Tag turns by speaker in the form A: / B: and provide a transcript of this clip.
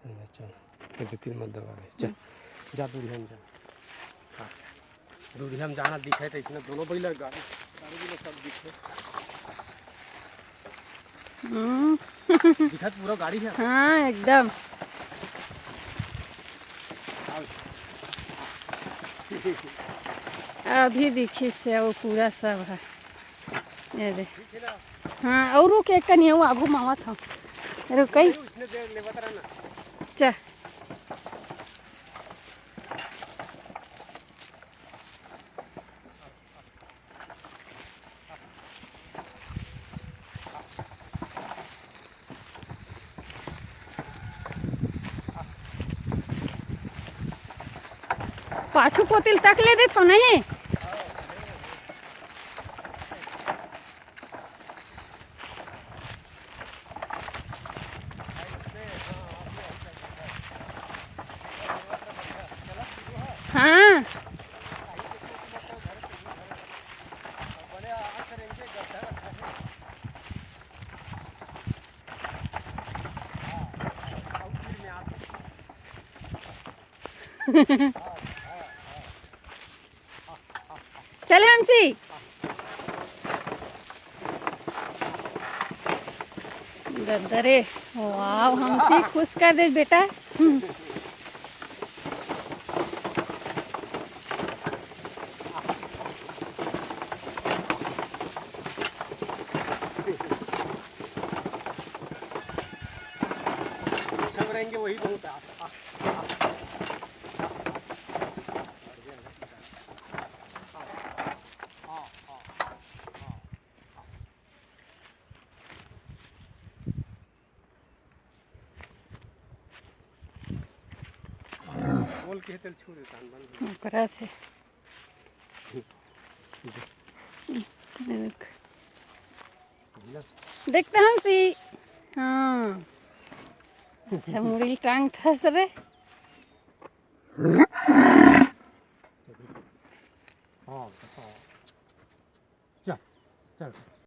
A: चल ये तीन मत दबा दे। चल जा दूरी हम जा। हाँ दूरी हम जाना दिखे तो इसमें दोनों बैल गाड़ी भी सब दिखे। दिखा पूरा गाड़ी है।
B: हाँ एकदम। अभी दिखी से वो पूरा सब है ये दे। हाँ और रुक एक नहीं हुआ आगू मावा था रुक चा पाछू पोतिल तक ले दे थो नहीं। हाँ चले हंसी गद्दरे वाह हंसी खुश कर दे बेटा।
A: रहेंगे वही बहुत है। बोल के तेल छू देता हूं
B: ओकरा से देखते हम सी। हाँ अच्छा मुड़ी टांग था सरे।
A: हाँ चल चल।